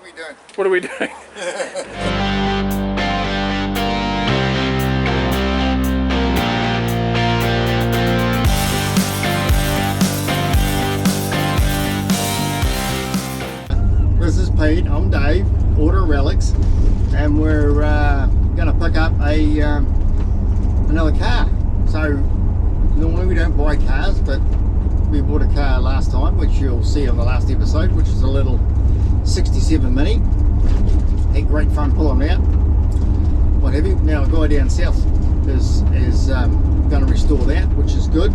we doing? What are we doing? This is Pete, I'm Dave, AutoRelics, and we're going to pick up another car. So normally we don't buy cars, but we bought a car last time, which you'll see on the last episode, which is a little 67 Mini. Had great fun pulling out, what have you. Now a guy down south is going to restore that, which is good,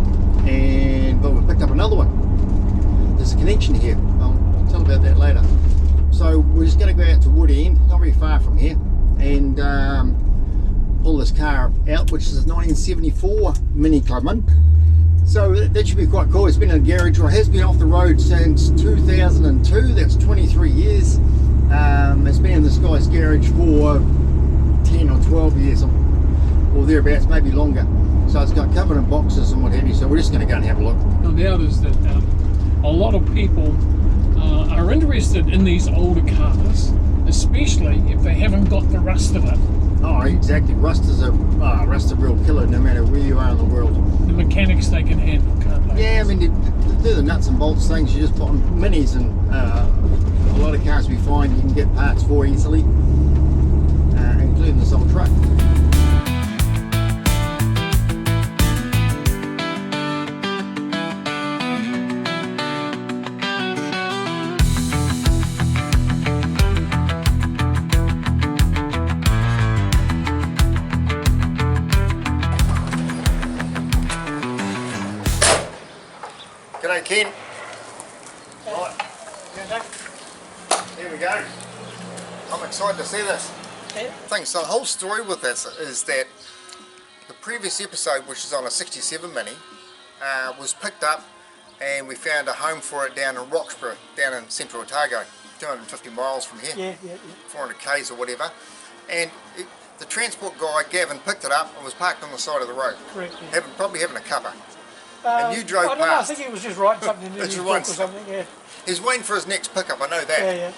but we picked up another one. There's a connection here, I'll tell about that later. So we're just going to go out to Wood End, not very far from here, and pull this car out, which is a 1974 Mini Clubman. So that should be quite cool. It's been in a garage, or it has been off the road since 2002. That's 23 years. It's been in this guy's garage for 10 or 12 years, or thereabouts, maybe longer. So it's got covered in boxes and what have you. So we're just going to go and have a look. Now the other is that a lot of people are interested in these older cars, especially if they haven't got the rust of it. Oh, exactly. Rust is a real killer, no matter where you are in the world. The mechanics they can handle, can't they? Yeah, I mean, they're the nuts and bolts things. You just put on minis, and a lot of cars we find you can get parts for easily, including this old truck. G'day Ken. Right, here we go. I'm excited to see this. Thing. So the whole story with this is that the previous episode, which is on a 67 Mini, was picked up and we found a home for it down in Roxburgh, down in central Otago, 250 miles from here, 400 k's or whatever. And the transport guy, Gavin, picked it up and was parked on the side of the road. Correct. Probably having a cuppa. And you drove past. I think he was just writing something in his book or something, yeah. He's waiting for his next pickup, I know that. Yeah.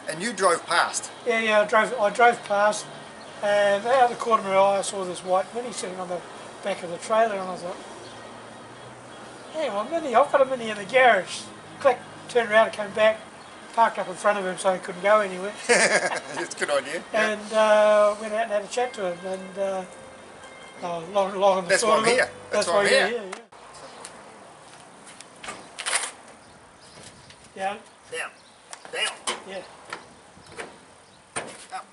And you drove past. Yeah, I drove past, and out of the corner of my eye I saw this white Mini sitting on the back of the trailer, and I thought, hey, well, Mini, I've got a Mini in the garage. Click, turned around and came back, parked up in front of him so he couldn't go anywhere. That's a good idea. And went out and had a chat to him, and long and the That's short of it. That's why I'm here. That's why I'm here. Down. Down. Yeah. Up.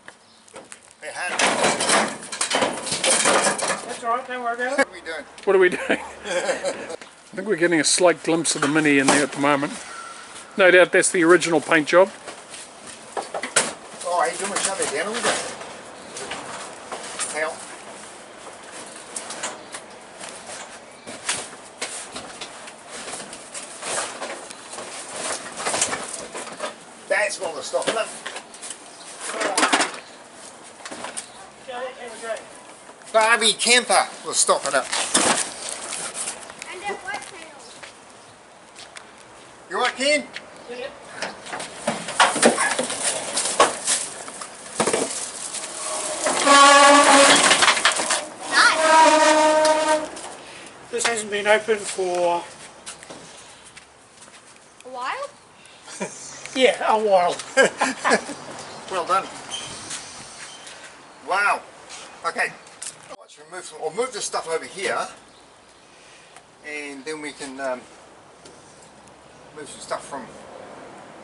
Hey, hand. That's all right, don't worry about it. What are we doing? What are we doing? I think we're getting a slight glimpse of the Mini in there at the moment. No doubt that's the original paint job. Oh, hey, do you want to shut that down a little bit? Hell. That's what we're stopping it. Barbie camper was stopping it. And that white panel. You right, Ken? Yeah. Nice. This hasn't been open for A while? a while. Well done. Wow. Okay. So we'll move this stuff over here, and then we can move some stuff from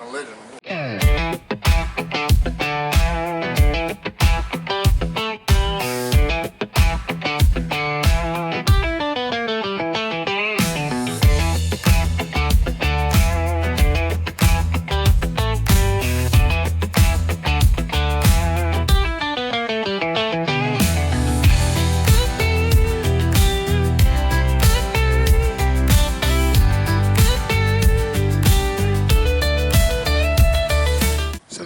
the lid.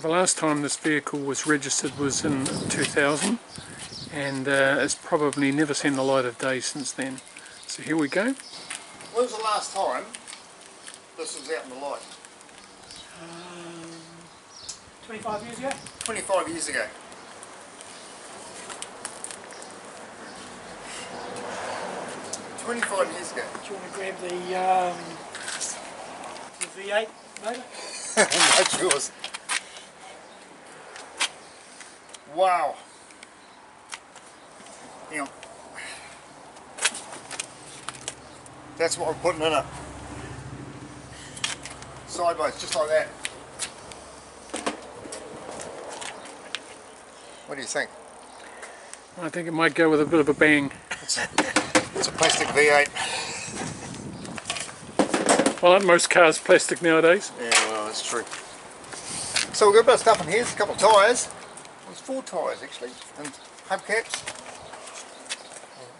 The last time this vehicle was registered was in 2000, and it's probably never seen the light of day since then. So here we go. When was the last time this was out in the light? 25 years ago? 25 years ago. Do you want to grab the V8 motor? That's yours. Wow. Hang on. That's what we're putting in it. Sideways, just like that. What do you think? I think it might go with a bit of a bang. It's a plastic V8. Well, aren't most cars plastic nowadays? Yeah, well, that's true. So we've got a bit of stuff in here. There's a couple of tyres. There's 4 tyres actually, and hubcaps.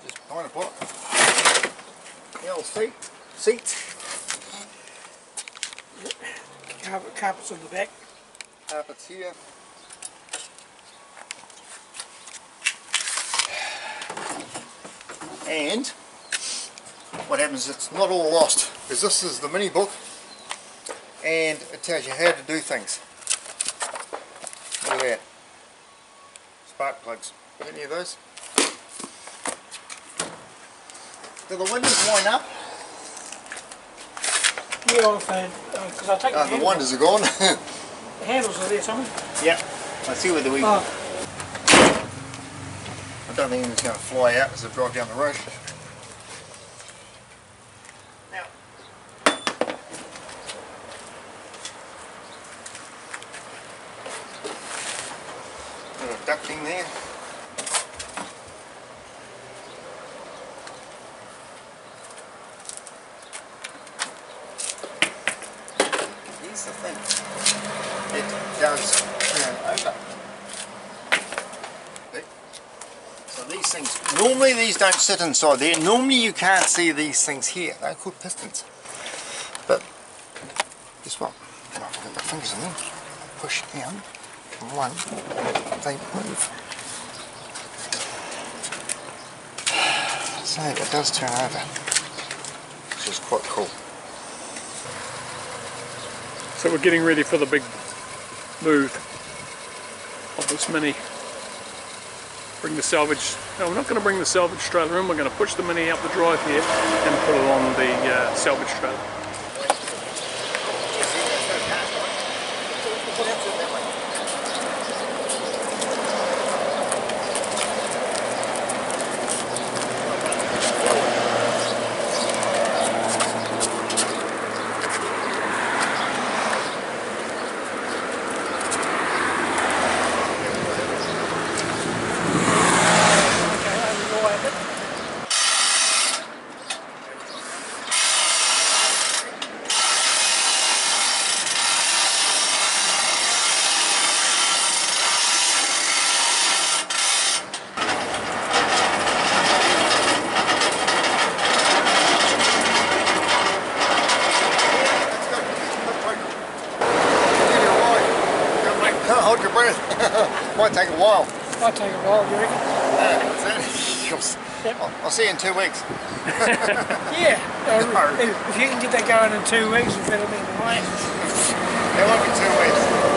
Just behind the block. The old seats. Carpets on the back. Carpets here. And what happens is it's not all lost, because this is the mini book and it tells you how to do things. Look at that. Spark plugs. Got any of those? Do the windows wind up? Yeah, I'll find, because I take the The handles. winders are gone. The handles are there somewhere. Yeah. I see where the wheel. Oh, I don't think it's going to fly out as I drive down the road. Now, got a ducting there. Here's the thing. It does turn over. So these things, normally these don't sit inside there. Normally you can't see these things here. They're called pistons. But guess what? If I put my fingers in them, push down, and one, they move. So it does turn over, which is quite cool. So we're getting ready for the big move of this Mini. Bring the salvage, no, we're not going to bring the salvage trailer in, we're going to push the Mini up the drive here and put it on the salvage trailer. Hold your breath. Might take a while. might take a while, you reckon? Yep. I'll see you in 2 weeks. Yeah. If you can get that going in 2 weeks, it's better than the way. It won't be 2 weeks.